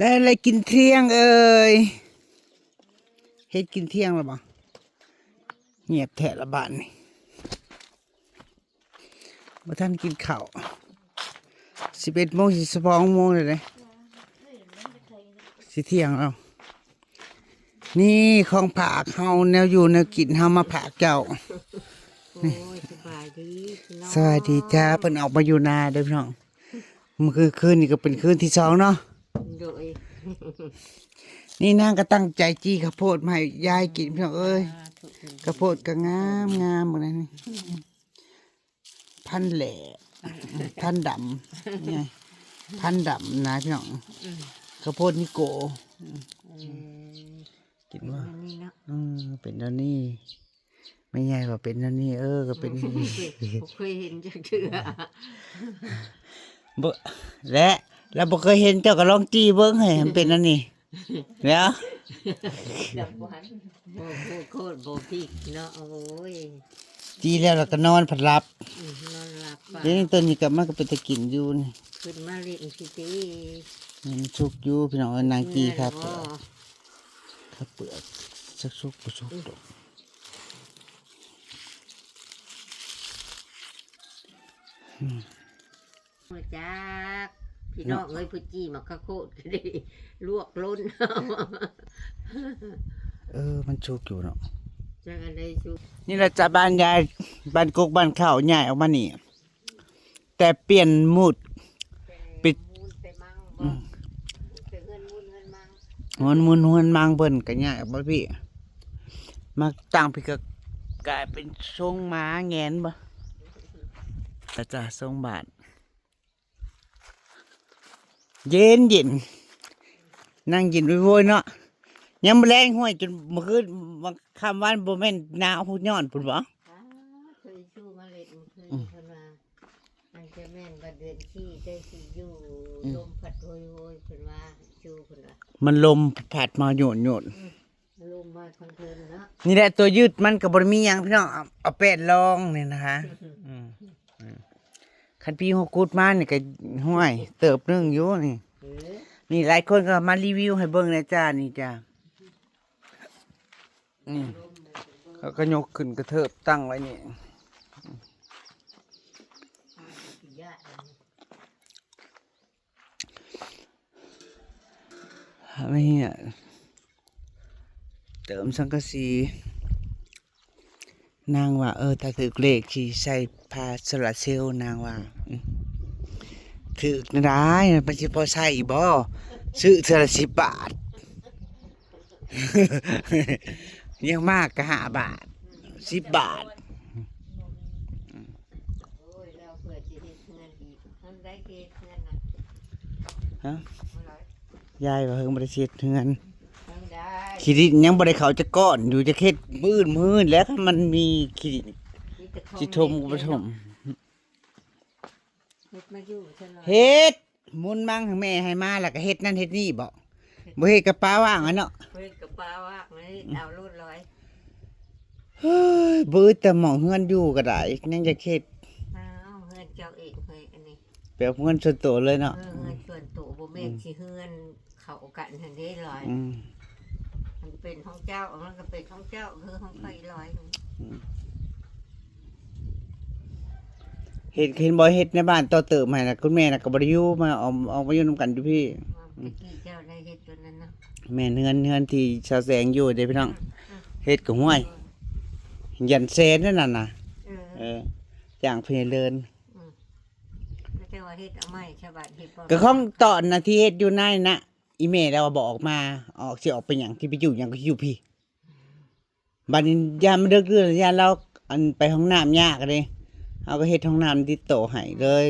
ได้อะไรกินเที่ยงเอ่ยเฮ็ดกินเที่ยงหรือเปล่าเงียบแทะละบาทนี่มาท่านกินข้าว11 โมง12 โมงเลยสิเที่ยงแล้วนี่ของผากเฮาแนวอยู่แนวกินเฮามาผากเจ้านี่สบายดีจ้าเพิ่นออกมาอยู่นาเด้อพี่น้องมันคือคืนนี้ก็เป็นคืนที่2เนาะนี่นางก็ตั้งใจจี้ข้าวโพดมาให้ยายกินพี่น้องเอ้ยข้าวโพดก็งามงามหมดเลยนี่พันแหล่พันดำนี่พันดำนะพี่น้องข้าวโพดนิโกกินว่าเป็นแล้วนี่ไม่ใหญ่ว่าเป็นแล้วนี่ก็เป็นเคยเห็นจักเทื่อบ่และเราบ่เคยเห็นเจ้าก็ลองจี้เบิ่งให้มันเป็นอันนี้แล้วดับบ่หันบ่โคตรบ่พริกเนาะโอ้ยจี้แล้วเราก็นอนผัดหลับนอนหลับเดี๋ยวนี้ต้นนี้ก็มันก็เป็นตะกินอยู่นี่ขึ้นมาเล่นสิติมันสุกอยู่พี่น้องนางจี้ครับข้าวเปลือกสักสุกบ่สุกดอกมาจากพี่น้องเอ้ยผู้จี้มาข้าวโพดก็ได้ลวกล้นมันสุกอยู่เนาะจังอันใดสุกนี่แหละจ้ะบ้านยายบ้านกกบ้านข้าวใหญ่ออกมานี่แต่เปลี่ยนมูดปิดมูนมังเบิ่นก็ใหญ่ออกมาพี่มาตั้งพี่ก็กลายเป็นทรงหมาแงนบ่แต่จ้ะทรงบาทเย็นนั่งกินไปโวยเนาะยังแรงห้วยจนเมื่อคืนคำวันบ่แม่นหนาวพูดย้อนพุ่นบ่เคยชูมาเล่นเคยเพิ่นว่าอันจะแม่นบ่เดือนขี้ได้สิอยู่ลมพัดโวยเพิ่นว่าชูเพิ่นว่ามันลมพัดมาโยนลมมาคอนเทนเนาะนี่แหละตัวยืดมันก็บ่มีหยังพี่น้องเอาแป้นรองนี่นะคะคันพี่ฮู้กูดมานี่ก็ห้วยเติบนึงอยู่นี่หลายคนก็มารีวิวให้เบิ่งนะจ้านี่จ้านี่เขาก็ยกขึ้นกระเทิบตั้งไว้นี่ไม่เนี่ยเติมสังกะสีนางว่าถ้าถือเลขที่ใส่ผ้าสลัดเซลนางว่าถือได้มันจะพอใส่บ่ซื้อเท่าละ10 บาทยังมากก็5 บาท10 บาทยายว่าเพิ่งบริเสียเงินขีดิยังบริเขาจะก้อนอยู่จะเค็ดมืดแล้วมันมีขีดิจิทมกุปฐมเฮ็ดมุนมั่งแม่ให้มาแล้วก็เฮ็ดนั่นเฮ็ดนี่บ่เฮ็ดกระป๋าว่างอ่ะเนาะเฮ็ดกระป๋าว่างนี่เอารูดร้อยเฮ้ยบื้อแต่หมองเฮือนอยู่ก็ได้ยังจะเฮ็ดเฮือนเจ้าเองเฮ้ยอันนี้เปรียบเงินส่วนตัวเลยเนาะเฮือนส่วนตัวบ่แม่นสิเฮือนเข้ากันหั่นเด้ร้อยมันเป็นของเจ้ามันก็เป็นของเจ้าคือของใครร้อยเห็นบ่เฮ็ดในบ้านต่อเติมให้น่ะคุณแม่น่ะก็บ่ได้อยู่มาออกมาอยู่นำกันอยู่พี่เจ้าได้เฮ็ดตัวนั้นนะแม่เฮือนที่ชาวแสงอยู่เด้พี่น้องเฮ็ดก็ห้วยยันเซนนั่นน่ะอย่างเพิ่นเลินแต่ว่าเฮ็ดเอาไม้ชาวบ้านเฮ็ดก็ของตอนน่ะที่เฮ็ดอยู่ในน่ะอีแม่เราบอกออกมาสิออกไปหยังที่ไปอยู่หยังก็อยู่พี่บัดนี้ยามมันดึกดื่นยามเราอันไปห้องน้ำยากเด้เอาก็เฮ็ดห้องน้ำติดโตให้เลย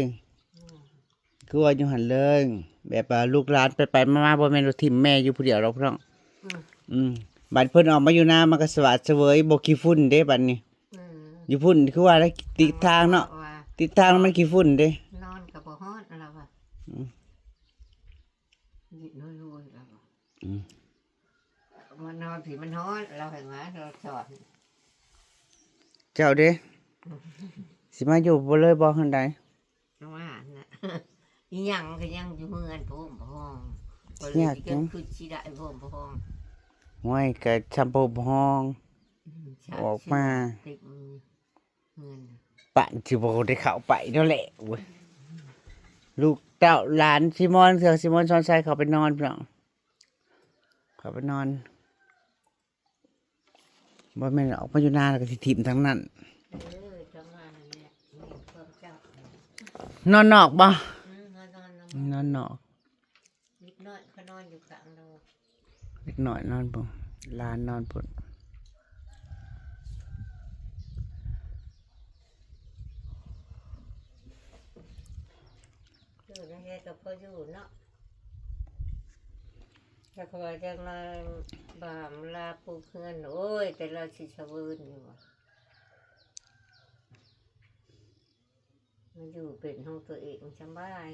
คือว่าอยู่หั่นเลยแบบว่าลูกหลานไปมาบ่แม่นว่าทิ่มแม่อยู่ผู้เดียวหรอกพี่น้องบัดเพิ่นออกมาอยู่นามันก็สวัสดิ์เสวยบ่ขี้ฝุ่นเด้บัดนี้อยู่ฝุ่นคือว่าติดทางเนาะติดทางมันขี้ฝุ่นเด้นอนก็บ่ฮ้อนอะไรวะนี่รวยๆแล้วมันนอนผีมันฮ้อนเราเห็นมั้ยเราสอนเจ้าเด้สิมาอยู่บ่เลยบ่หั่นใดว่าน่ะอีหยังก็ยังอยู่เฮือนผมบ่ บ่เลยสิกันคือสิได้บ่บ่ห้อง ห้วยก็ชัมพูห้อง ออกมา เต็มเงิน ปั่นสิบ่ได้เข้าไปนั่นแหละเว้ยลูกเต้าหลานซิมอนเสือซิมอนชอนชัยเขาไปนอนพี่น้องเขาไปนอนบ่แม่นออกมาอยู่นาแล้วก็สิถิ่มทั้งนั้น จังหวะนั้นแหละแม่เพิ่มเจ้าน อนนอกบ่ นอน นอนนอก นิดน้อยเขานอนอยู่กลางเรา เล็กน้อยนอนบ่หลานนอนพุ่น อยู่ในเฮ็ดก็พออยู่เนาะแต่เขาว่าจังมาบามลาปูเพื่อนโอ้ยแต่เราสิชะเวินอยู่ว่ะมันอยู่เป็นของตัวเองสบาย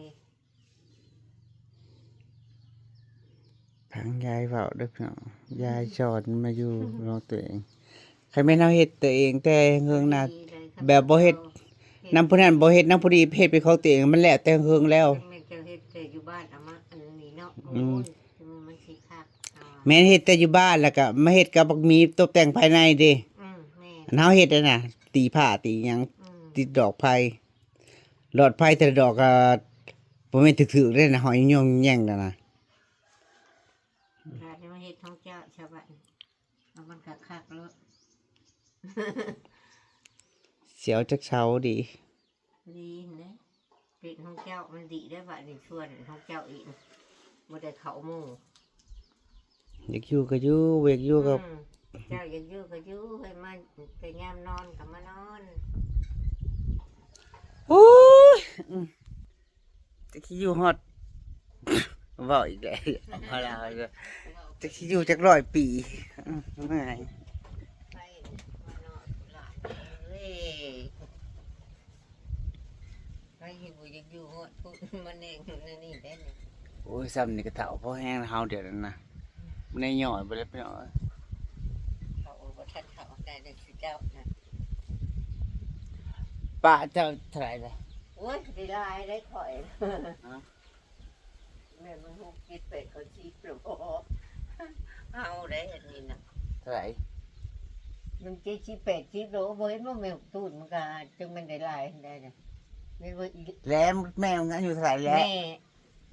ทางยายเว้าเด้อพี่น้องยายสอนมาอยู่รองตัวเองใครแม่นเฮาเฮ็ดตัวเองแต่เฮืองหน้า แบบบ่เฮ็ด นำผู้นั้นบ่เฮ็ดนำผู้นี้เฮ็ดเป็นของตัวเองมันแล้วแต่เฮืองแล้ว แม่จะเฮ็ดแต่อยู่บ้านเอามาอันนี้เนาะ อืม โอ้ยมันสิคักแม่นเฮ็ดแต่อยู่บ้านแล้วก็มาเฮ็ดกับบักหมีตกแต่งภายในเด้ แม่ อันเฮาเฮ็ดนั่นน่ะ ตีผ้าตีหยัง ติดดอกไผ่หลอดไผ่แต่ละดอกก็บ่แม่นถึกๆเด้นะหอยยงแย่งนั่นน่ะ ถ้าจะมาเฮ็ดของเจ้าชาวบ้านเอามันคักๆแล้ว เสียวจักเช้าดี ดีนะเป็นของเจ้ามันดีได้บัดนี้ชวนของเจ้าอีกบ่ได้เข้าหมู่ อยากอยู่ก็อยู่บ่อยากอยู่ก็ เจ้าอยากอยู่ก็อยู่ให้มาแต่ยามนอนก็มานอน โอ้ยจักสิอยู่ฮอด เว้าอีกแล้วเอาล่ะจักสิอยู่จัก100 ปีเมื่อย ไปมานอนหลานเอ้ยไปอยู่บ่อยากอยู่ฮอดพูดมันเองนี่ได้นี่ โอ้ยซ้ำนี่ก็เฒ่าพอแห้งแล้วเฮาเดี๋ยวนั้นนะบ่ได้ย่อยบ่ได้ไปเอา เขาบ่ทันเขาได้เด็กสิเจ้านะ ป้าเจ้าเท่าไหร่ล่ะ โอ้ยได้ลายได้ข่อย ฮะ แม่มันฮู้คิดเป็ดเขาชีพหรือบ่เอาได้อันนี้น่ะ เท่าไหร่ มันจะชีเป็ดชีโลบ่เห็นว่าแมวตูนมันก็จึงมันได้ลายได้น่ะแม่ว่าอี แล้วแม่มันอายุเท่าไหร่แล้ว แม่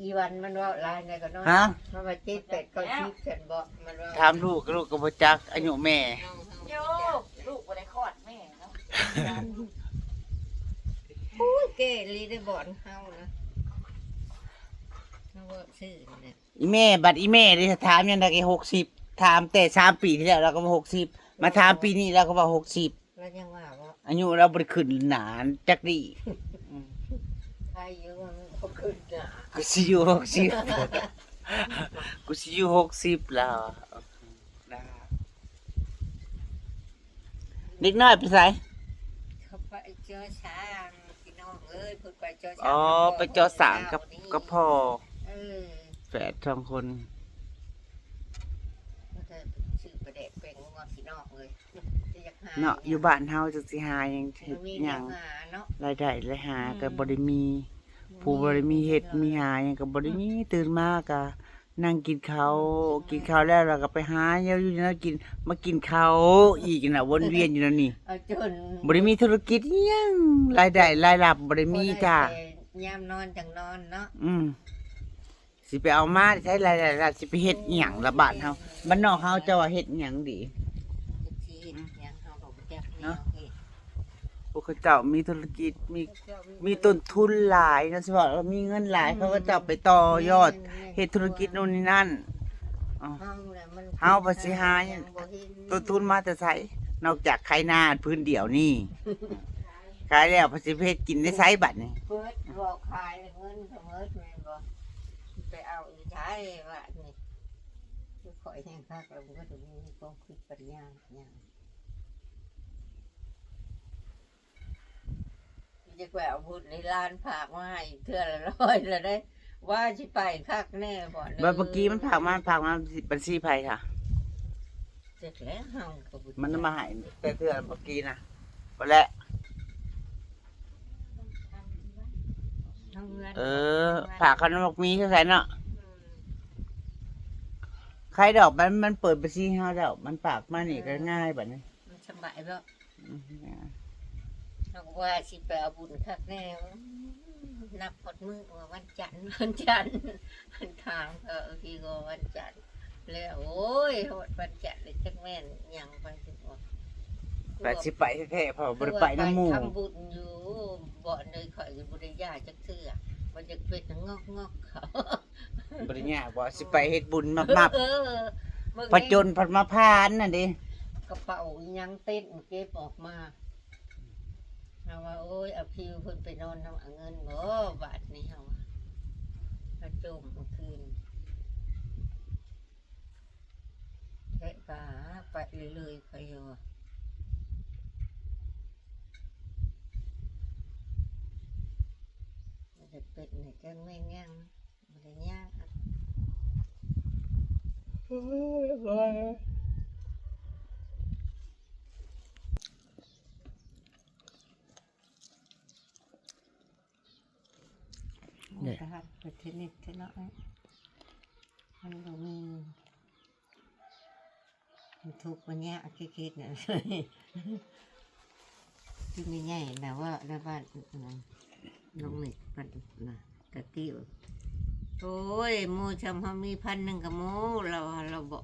อีวันมันว่าลายได้ก็เนาะ ฮะ มันว่าชีเป็ดเขาชีพฉันบ่มันว่า ถามลูกก็บ่จักอายุแม่ โยลูกบ่ได้คลอดแม่เนาะโอ้ยเกลีได้บ่อนเฮานะเฮาว่าชื่อนี่ อีแม่บัดอีแม่นี่ถามยังได้แค่60ถามแต่3 ปีที่แล้วเราก็ว่า60มาถามปีนี้เราก็ว่า60 แล้วยังว่าว่า อายุเราบ่ได้ขึ้นหนานจักดี ใครอยู่มันก็ขึ้นน่ะ กูสิอยู่60กูสิอยู่60แล้วเด็กน้อยไปไส เขาไปเจอช้างพี่น้องเอ้ยเพิ่นไปเจอช้าง อ๋อไปเจอสางกับพ่อ เออ แฝด2คน มันจะชื่อประเด็กเป็นงอพี่น้องเลยจะอยากหา เนาะอยู่บ้านเฮาจังสิหาหยังเฮ็ด มี หยัง หาเนาะ รายได้รายหาก็บ่ได้มี ผู้บ่ได้มีเฮ็ดมีหาหยังก็บ่ได้มีตื่นมาก็นั่งกินข้าวแล้วเราก็ไปหาแนวอยู่แนวกินมากินข้าวอีกน่ะวนเวียนอยู่นั่นนี่ เอาจน บ่ได้มีธุรกิจอิหยังรายได้รายรับบ่ได้มีจ้า บ่ได้แต่ยามนอนจังนอนเนาะ สิไปเอามาใช้รายได้ล่ะสิไปเฮ็ดอิหยังละบ้านเฮาบ้านนอกเฮาเจ้าว่าเฮ็ดอิหยังดี ที่ยังเฮาก็บ่จัก เนาะ เฮ็ด พวกเขาเจ้ามีธุรกิจมีต้นทุนหลายนะสิว่ามีเงินหลายเขาก็เจ้าไปต่อยอดเฮ็ดธุรกิจโน่นนี่นั่น เฮาน่ะมัน เฮาบ่สิหาหยัง บ่เห็น ต้นทุนมาแต่ไสนอกจากขายนาพื้นเดียวนี่ขายแล้วพอสิเพชรกินได้ไสบัดนี่ เปิดบอกขายเงินเสมอแม่นบ่ไปเอาอีกใช้ว่านี่คือข่อยแห่งคักแล้วมันก็ต้องมีความคิดปัญญาอย่างจะแกวเอาบุญในร้านผากมาให้เทื่อละร้อยละได้ ว่าสิไปคักแน่บ่ บัดเมื่อกี้มันฝากมาบัญชีไผค่ะ เสร็จแล้วเฮาก็บ่ มันมาให้แต่เทื่อเมื่อกี้นะบ่แล้ว ทำงาน ฝากขนมมีเท่าไหร่เนาะ ใครดอกมันเปิดไปซี่เฮาแล้วมันปากมานี่ก็ง่ายบัดนี้ มันสบายบ่ อืม เราก็ว่าสิไปเอาบุญคักแน่นับพอดมือว่าวันจันทร์วันทางพี่ก็วันจันทร์แล้วโอ้ยโหดวันจันทร์เลยจักแม่นยังไปถึงว่า แต่สิไปแท้ๆเพราะบ่ได้ไปน้ำหมู่ ทำบุญอยู่บ่เลยข่อยอยู่บ่ได้ย่าจักเทื่อมันจะเป็นงอกเขา บ่ได้ยากบ่สิไปเฮ็ดบุญมับ เออ ๆผจญพัดมาพานน่ะดิ กระเป๋ายังเต้นเก็บออกมาเอาว่าโอ้ยเอาพิวเพิ่นไปนอนนำเอาเงินบ่บาทนี้เฮามาจมเมื่อคืนแค่กาไปเลยๆไปอยู่มันจะเป็นในจังแม่งยังมันจะยาก เนี่ย รหัสประเทศนี้เนาะมันก็มีมันทุกข์มันยากคิดๆเนี่ยที่ไม่ใหญ่นะว่าในบ้านน้องเล็กปันนะตะกี้โอ้ยหมูจำเขามี1,000กับหมูเราบอก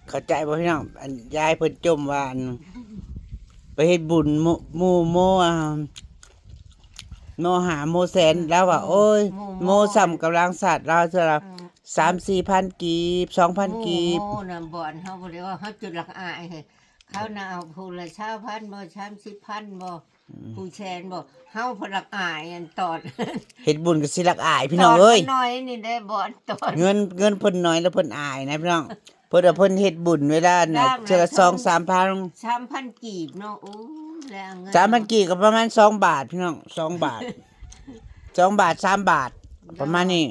เข้าใจบ่พี่น้องอันยายเพิ่นจมว่าอันไปเฮ็ดบุญหมู่โมโมหาโมแสนแล้วว่าโอ้ยโมซ้ำกำลังสัตว์เราเท่าละ3-4,000 กีบ 2,000 กีบ หมูน่ะบ่อนเขาบอกเลยว่าเขาจุดหลักอายให้เขาน่ะเอาผู้ละ20,000บ่30,000บ่ผู้แชนบ่เฮาพลักอายอันตอด เฮ็ดบุญก็สิรักอายพี่น้องเอ้ย ตดน้อยนี่ได้บ่อนตอด เงินเพิ่นน้อยแล้วเพิ่นอายนะพี่น้องเพิ่นว่าเพิ่นเฮ็ดบุญเวลาน่ะเทื่อละ 2-3,000 3,000 กีบเนาะโอ้แล้วเงิน 3,000 กีบก็ประมาณ2 บาทพี่น้อง2 บาท 2 บาท 3 บาท ประมาณนี้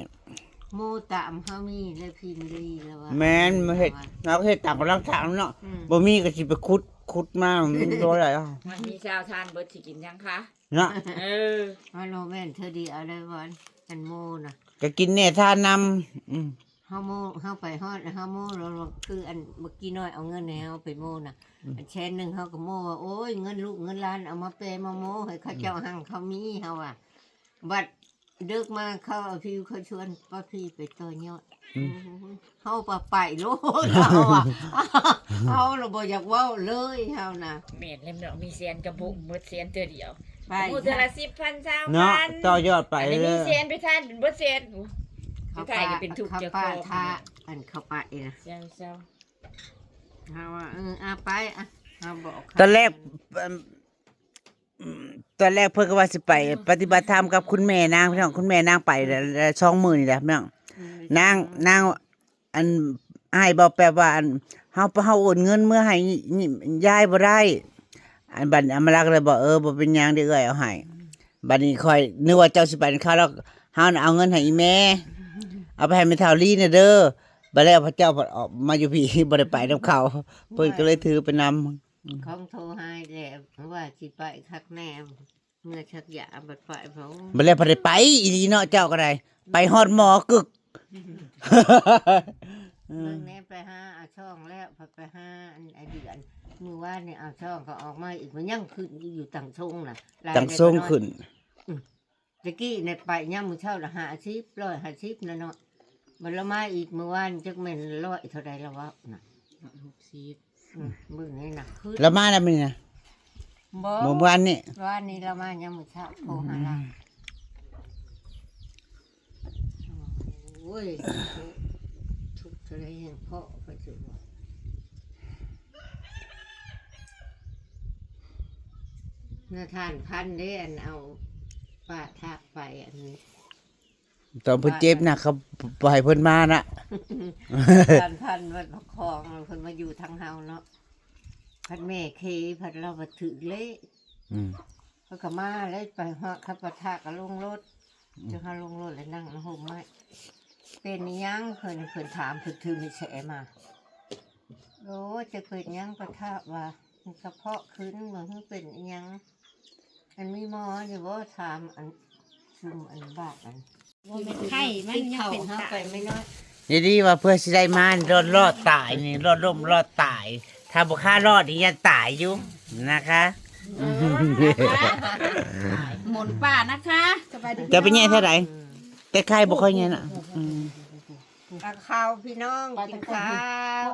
หมูตามเฮามีแล้วพิมพ์ดีแล้วว่า แม่นมาเฮ็ดเราก็เฮ็ดตามกำลังทางเนาะ อืม บ่มีก็สิไปขุดมามันบ่ได้อ่ะ มันมีชาวทานเบิดสิกินยังคะ เนาะ เออ ว่าโนแม่นเธอดีเอาได้บ่อนอันหมูน่ะ ก็กินแน่ทานนำเฮาโมเฮาไปฮอดเฮาโมเราคืออันเมื่อกี้น้อยเอาเงินให้เฮาไปโมน่ะอันแชนหนึงเฮาก็โมว่าโอ้ยเงินลูกเงินหลานเอามาเปมาโมให้เขาเจ้าหั่งเขามีเฮาอ่ะบัดดึกมาเขาเอาพิวเขาชวนป้าพี่ไปต่อยอดเฮาไปโลดเฮาอ่ะเฮาเราบ่อยากเว้าเลยเฮาน่ะ เม็ดเล่มเนาะมีเซียนกระปุกหมดเซียนเตือเดียว ไป หมูเทือละ10,000 เนาะ 20,000 ต่อยอดไป อันนี้ เล มี ย เซียนไปทานเป็นบ่เซียนไปถ่ายก็เป็นทุกข์ เขา เจ้าข ป้า อง ท่าอันเขาป้าอีนะ เซียว เฮาว่าเอาไปอ่ะเฮาบอกเขา ตอนแรกตอนแรกเพิ่นก็ว่าสิไป ปฏิบัติธรรมกับคุณแม่นางพี่น้องคุณแม่นางไปแล้ว20,000นี่แหละพี่น้องนางอันอ้ายบอกแปลว่าอันเฮาโอนเงินเมื่อให้ยายบ่ได้อันบัดอำมารักษ์เลยบอกบ่เป็นหยังเด้อเอ้ยเอาให้บัดนี้ค่อยนึกว่าเจ้าสิไปเขาแล้วเฮาน่ะเอาเงินให้อีแม่เอาไปให้แม่เฒ่าลีน่ะเด้อบัดแล้วพระเจ้าออกมาอยู่พี่ บ่ได้ไปนำเขาเพิ่นก็เลยถือไปนำ ของโทรให้แล้วว่าสิไปคักแน่เมื่อชักยาบัดไปเขา บ่แล้วบ่ได้ไปอีหลีเนาะเจ้าก็ได้ไปฮอดหมอกึก เรื่องนี้ไปหาเอาช่องแล้วพอไปหาอันไอเดือนมือว่าเนี่ยเอาช่องก็ออกมาอีกมันยังขึ้นอยู่ต่างทรงน่ะหลาย จังทรงขึ้น ตะกี้ในไปย่ำมือเช่าละ150นะเนาะมันละมาอีกมือว่านจักแม่น100เท่าใดแล้ววะน่ะ 60 มือนี่น่ะขึ้น แล้วมาแล้วมื้อนี้นะ บ่ เมื่อวานนี่ ว่านี่ละมาย่ำมือเช่าโทรหาเราโอ้ยทุกข์เท่าไรแห่งพ่อก็จะบอก นาทานพันเด้อันเอาป้าทากไปอันนี้ ตอนเพิ่นเจ็บน่ะเขาบ่ให้เพิ่นมาน่ะ ทานพันวัดพระคองเราเพิ่นมาอยู่ทางเฮาเนาะพันแม่เคพันเรามาถือเละ อืม เพิ่นก็มาเลยไปฮอดขับปะทากก็ลงรถจะเฮาลงรถแล้วนั่งห่มไม้เป็นอิหยังเพิ่นถามเพิ่นถือมีแฉมาโอ้จะเกิดหยังปะทะว่ามันกระเพาะขึ้นว่ามันเป็นอิหยังอันมีหมออยู่บ่ถามอันซุมอันบาดอัน ว่าเป็นไข้มันยังเป็น เฮา ตา ไปไม่น้อย อย่าดีว่าเพื่อสิได้มารอดตายนี่รอดล่มรอดตาย ถ้าบ่ค่ารอดนี่ยังตายอยู่นะคะ หมุนป่านะคะสบายดี จะไปแย่เท่าไหร่แต่ใครบ่ค่อยแย่น่ะอืม กับข้าวพี่น้องกินข้าว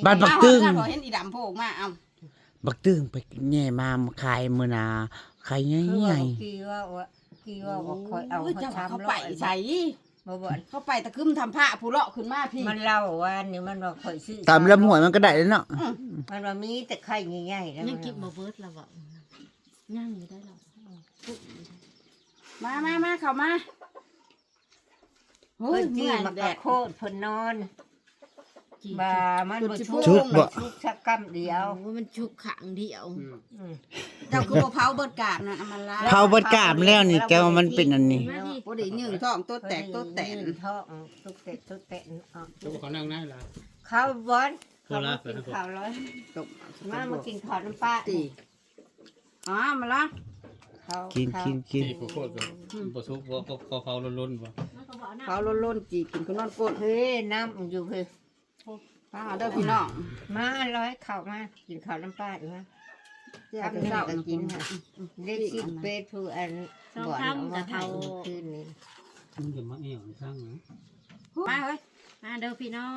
บ้านบักตึง พอเห็นอีดำโผล่มาเอา บักตึงไปแย่มาขายมื้อหนาขายให คือว่า ญ่ กี่ว่าคอยเอา เจ้า ทำ เขาไปใส่ บ่บ่น เขาไปตะคึมทำผ้าผู้เลาะขึ้นมาพี่ มันเล่าว่านี่มันว่าคอยซื้อ ๆตามลำห้วยมันก็ได้แล้วเนาะ มันว่ามีแต่ไข่ใหญ่ๆแล้ว ยังกินบ่เบิดแล้วบ่ย่างอยู่ได้หรอ มาเข้ามาเฮ้ เพิ่ ย นจี้ เมื่อย มา แด กะ ด โคตรเพิ่นนอนบ่ามันบ่ชุก ชุกบ่ ชุกสักกำเดียว ว่ามันชุกขังเดียว อืม เจ้าคือบ่เผาเบิดกาบนะเอามันลา เผาเบิดกามแล้วนี่แต่ว่ามันเป็นอันนี้ บ่ได้ยืงท้องตัวแตกตัวแตน ท้องตุ๊กเตะตุ๊กเตะอ๋อ ตัวเขานั่งได้ละ ข้าวบอน โค ข้าว รา มา ช กิน ครับ ข้าวร้อย ตก มากินข้าวน้ำปลา ตีอ๋อมาละ ข้าว กิน ข้าว กินกิน ที่โคตรบ่ซุกบ่เขาล้นๆบ่ เผาล้นๆจีกินก็นอนก้น เฮ้ยน้ำอยู่เฮ้ย ป้าเด้อพี่น้อง มาร้อยข้าวมากินข้าวน้ำปลาอยู่ฮะ เจ้า ทำ จะ นี่ เศร้า ก็กินค่ะเล็กสิเป็ดผู้อันบ่อนเอามาให้คืนนี้ มันจะมาเอี่ยวสร้างนะ มาเฮ้ย มาเด้อพี่น้อ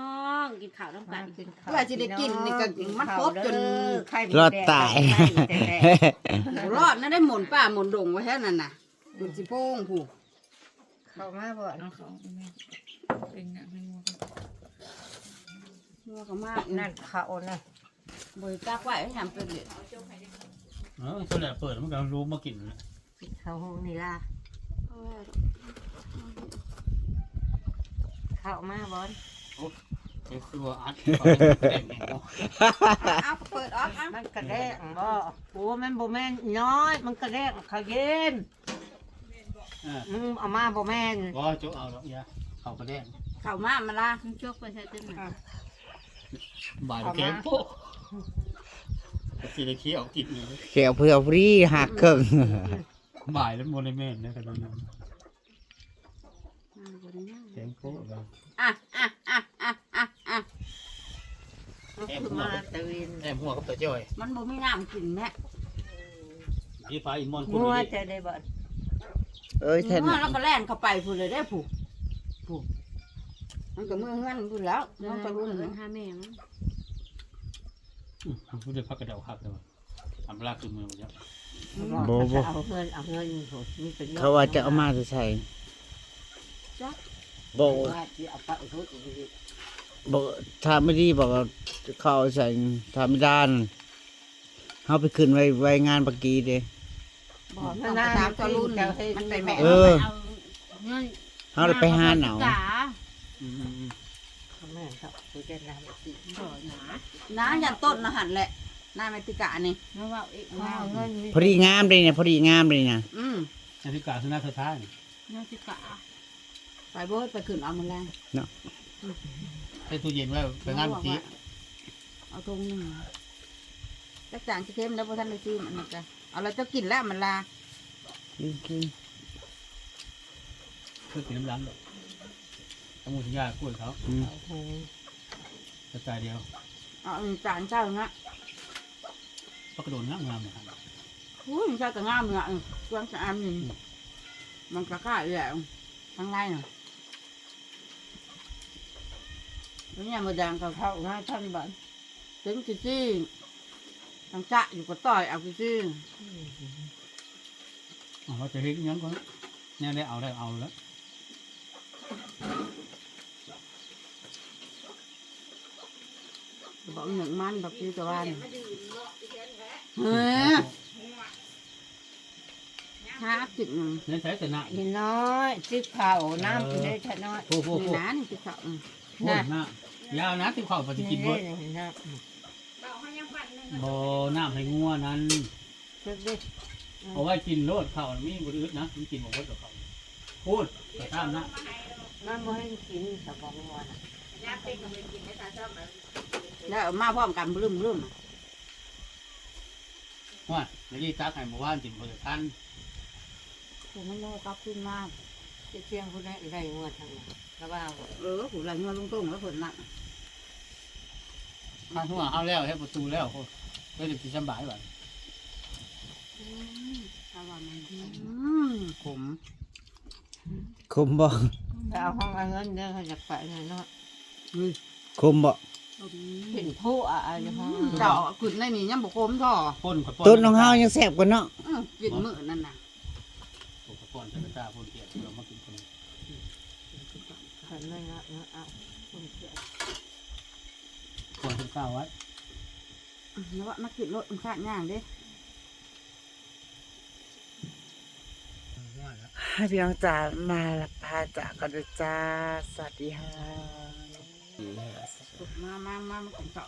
งกินข้าวน้ำกั มาน กินข้าว เพื่อสิได้กินนี่ก็มันครบจน ไข่มด รอด แง ตาย ไข่แต่แรก รอดนะได้หมุนป้าหมุนดงไว้แค่นั้นน่ะดูสิโป้งผู้ เข้ามาบ่อน เอาเขาแม่เป็นหนักเป็นงัว ว่าก็มาก นั่นเขานะ บริจาคไว้ให้ทำเป็นเลย ตัวแหละเปิดมันก็รู้มากิน เขาห้องนี่ล่ะเข้ามาบอน คือว่าอัด เอาเปิดออกอ่ะ มันกระแดกบ่โอ้มันบ่แม่นน้อยมันกระแดกเขาเย็นเอามาบ่แม่น บ่จุเอาแล้วยาเขาก็แดง เข้ามามาละ มันชกไปใส่ตึ้ง บ่ายแข็งโป๊ะสิได้เคี้ยวกินเลย แขวเพื่อฟรีหักเครื่อง บ่ายแล้วโมเลเมนนะกันนั้นแข็งโป๊ะเลย อ่ะอ่ะอ่ะอ่ะอ่ะอ่ะ คือมาตะวิน แอมหัวกับตัวจ้อย มันบ่มีน้ำกินแม่ ที่ฟ้าอีมอนคน งัว นี้ จะได้บ่ เอ้ยแท่น แล้วก็แล่นเข้าไปผู้เลยได้ผู้มันก็เมื่อเงินผู้แล้วมันก็รุ่น เอิ้นหาแม่มั้ง ผู้เดือดพักกระเดาคักเลยทำลากคือมือมันเยอะ บ่บ่ เอาเงินโหมีประโยชน์ เขาว่าจะเอามาใส่บอก ว่าสิเอาไปโหดอีก บอกถ้าไม่ดีบอกว่าเขาเอาใส่ถ้าไม่ด้านเขาไปขึ้นไว้งานปกกีเด้ บ่มันตามตัวรุ่นมันไปแม่ เออ เอาเงิน เขาเลยไปหาหนาว จ๋า แม่ครับกูจะนำสิ บ่หนา น้าอย่าต้นนะหันแหละหน้าเมติกานี่ เนาะว่าอีก เอาเงิน พอดีงามเลยเนี่ยพอดีงามเลยนะ นาฬิกาสุนัขท้าย เนาะสิกะ ไปโบดไปขึ้นเอามาแรง ใส่ตู้เย็นไว้ไปงานปกติ เอาตรงนึงจักจางสิเข้มแล้วพอท่านได้ซื้อมันนะจ๊ะเอาแล้วเจ้ากินแล้วมันลา กิน เพื่อกินน้ำร้อนต้องมูสัญญากล้วยเขา อืม กระจายเดียว เอาจานเจ้าเงี้ย พักกระโดดงามเลยครับ อุ้ยเจ้าก็งามเลยเครื่องสะอาดนี่มันกระก้าเลยทั้งไรน่ะแล้วเนี่ยมาดังกับเขาง่ายท่านบ้านถึงจริงทางจะอยู่กับต่อยเอาจริง เราจะเห็นยังก็เนี่ยได้เอาแล้ว บอกหนึ่งมันแบบที่ตะวันเฮ้ยหาจิตหนึ่ง เนี่ยใช้แต่หน้า นี่น้อยซิบเข่าน้ำกินได้แค่น้อย โอ้โห นี่นะนี่จิตเขา หน้ายาวนะที่ข้าวปฏิกิน นี่ เบิด ได้น้ บ่น้ำให้งัวนั้น ำซึกดิ เอาไว้กินโลดข้าวมีบริอึดนะมันกินบ่เบิดกับเขาพูดแต่ตามนะ มันบ่ให้กินสบองวัวนะ แล้วมาพร้อมกันลืม ว่าเดี๋ยวนี้ตักให้หมู่บ้านกินบ่ได้ทัน ผมไม่โลกับขึ้นมา เชียงผู้ได้ไรงวดทางนั้นแล้วว่า หูไหลเงินลงตรงแล้วผลหนัก ข้างหัวเอาแล้วให้ประตูแล้วโอ้เดี๋ยวจะสบายบ่ ถ้าว่ามันดี ผม คมบ่ ไปเอาห้องเอาเงินเด้อเขาจะไปหน่อยเนาะ คมบ่ เห็นผู้อะไรห้อง เจ้าขึ้นในนี่ยังบ่คมท่อ พ่นกับ ต้นของเฮายังแซ่บกว่าเนาะ กินมื้อนั่นน่ะ ผมกับพ่นจะไม่กล้าพ่นเกลียดเรามากินคน ขันเลยนะเนาะเอาคนเกิด พ่นเป็นข้าวไว้ แล้วว่ามากินรถมันขาดย่างเด้ ให้พี่น้องจ๋ามาละพาจากกันด้วยจ้าสวัสดีค่ะ มากินข้าว